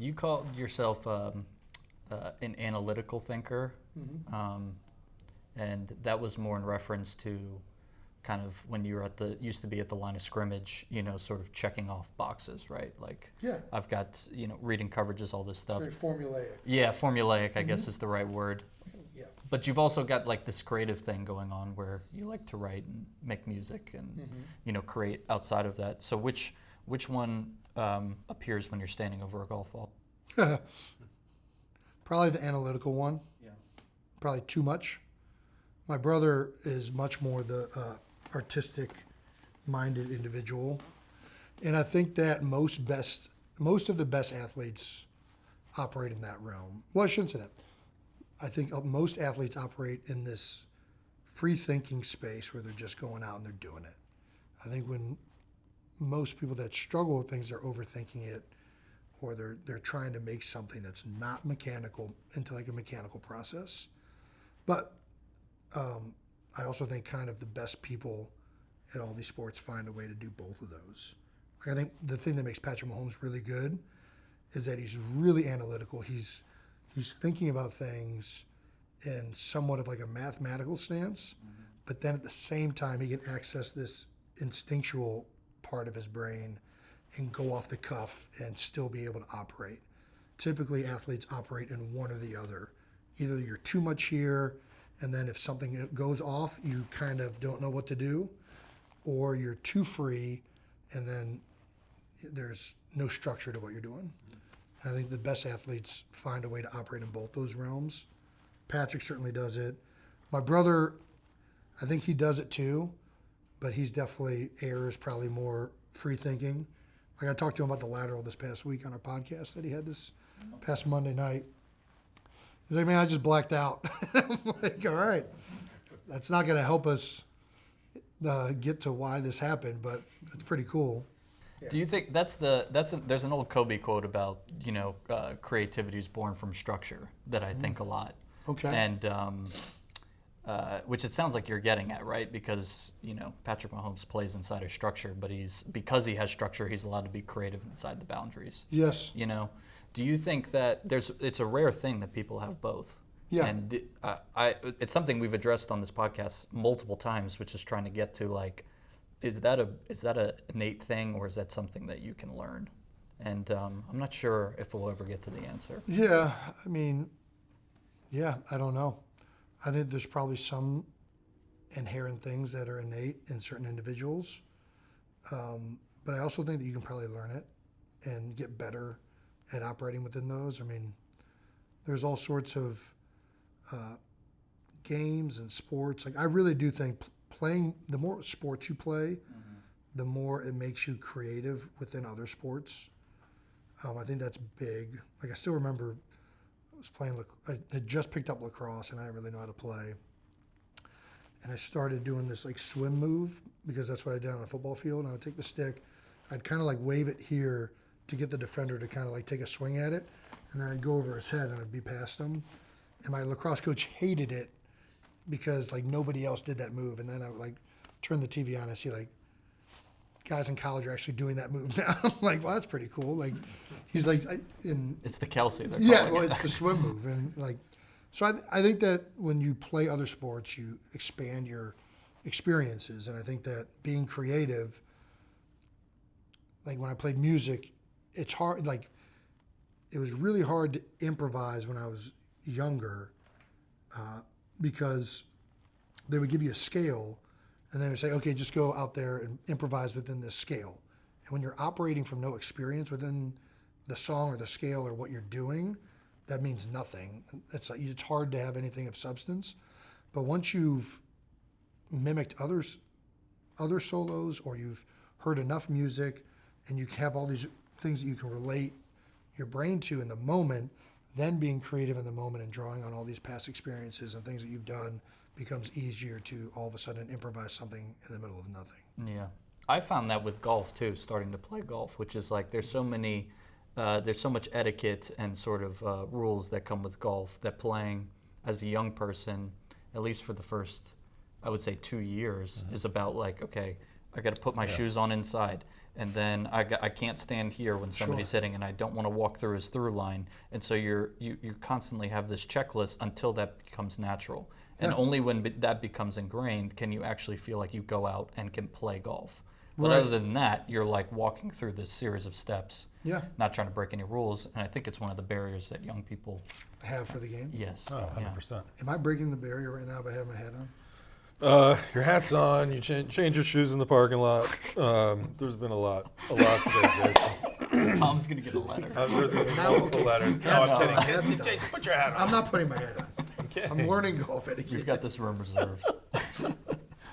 You called yourself an analytical thinker, and that was more in reference to kind of when you were used to be at the line of scrimmage, sort of checking off boxes, right? Like, Yeah. I've got, reading coverages, all this stuff. Very formulaic. Yeah, formulaic, I guess is the right word. Yeah. But you've also got like this creative thing going on where you like to write and make music and, create outside of that. So which one appears when you're standing over a golf ball? Probably the analytical one. Yeah. Probably too much. My brother is much more the artistic-minded individual, and I think that most of the best athletes operate in that realm. Well, I shouldn't say that. I think most athletes operate in this free-thinking space where they're just going out and they're doing it. I think when most people that struggle with things are overthinking it, or they're trying to make something that's not mechanical into like a mechanical process. But I also think kind of the best people at all these sports find a way to do both of those. Like I think the thing that makes Patrick Mahomes really good is that he's really analytical. He's thinking about things in somewhat of like a mathematical stance, but then at the same time he can access this instinctual part of his brain and go off the cuff and still be able to operate. Typically athletes operate in one or the other. Either you're too much here, and then if something goes off, you kind of don't know what to do, or you're too free, and then there's no structure to what you're doing. And I think the best athletes find a way to operate in both those realms. Patrick certainly does it. My brother, I think he does it too, but he's definitely errs probably more free thinking. Like I talked to him about the lateral this past week on our podcast that he had this past Monday night. He's like, man, I just blacked out. I'm like, all right, that's not going to help us get to why this happened, but it's pretty cool. Yeah. Do you think there's an old Kobe quote about, creativity is born from structure that I think a lot. Okay. And which it sounds like you're getting at, right? Because, Patrick Mahomes plays inside a structure, but because he has structure, he's allowed to be creative inside the boundaries. Yes. Do you think that it's a rare thing that people have both? Yeah. And it's something we've addressed on this podcast multiple times, which is trying to get to like, is that a innate thing, or is that something that you can learn? And I'm not sure if we'll ever get to the answer. Yeah, I mean, I don't know. I think there's probably some inherent things that are innate in certain individuals, but I also think that you can probably learn it and get better at operating within those. I mean, there's all sorts of games and sports. Like I really do think playing, the more sports you play, the more it makes you creative within other sports. I think that's big. Like I still remember I was playing, I had just picked up lacrosse and I didn't really know how to play. And I started doing this like swim move because that's what I did on a football field. And I would take the stick, I'd kind of like wave it here to get the defender to kind of like take a swing at it. And then I'd go over his head and I'd be past him. And my lacrosse coach hated it because like nobody else did that move. And then I would like turn the TV on and see like guys in college are actually doing that move now. I'm like, well, that's pretty cool. Like he's like, it's the Kelce. Well, it's the swim move. And like, so I think that when you play other sports, you expand your experiences. And I think that being creative, like when I played music, it's hard, like it was really hard to improvise when I was younger because they would give you a scale and then they would say, okay, just go out there and improvise within this scale. And when you're operating from no experience within the song or the scale or what you're doing, that means nothing. It's hard to have anything of substance. But once you've mimicked other solos, or you've heard enough music and you have all these things that you can relate your brain to in the moment, then being creative in the moment and drawing on all these past experiences and things that you've done becomes easier to all of a sudden improvise something in the middle of nothing. Yeah. I found that with golf too, starting to play golf, which is like there's so much etiquette and sort of rules that come with golf that playing as a young person, at least for the first, I would say 2 years, is about like, okay, I got to put my shoes on inside. and then I can't stand here when somebody's hitting, and I don't want to walk through his through line. And so you constantly have this checklist until that becomes natural. And only when that becomes ingrained can you actually feel like you go out and can play golf. But other than that, you're like walking through this series of steps, not trying to break any rules. And I think it's one of the barriers that young people have for the game. Yes. Oh, 100%. Am I breaking the barrier right now by having my hat on? Your hat's on. You change your shoes in the parking lot. There's been a lot today, Jason. Tom's gonna get a letter. There's going to be multiple letters. No, I'm kidding. That's done. Jason, put your hat on. I'm not putting my hat on. Okay. I'm learning golf etiquette. We've got this room reserved.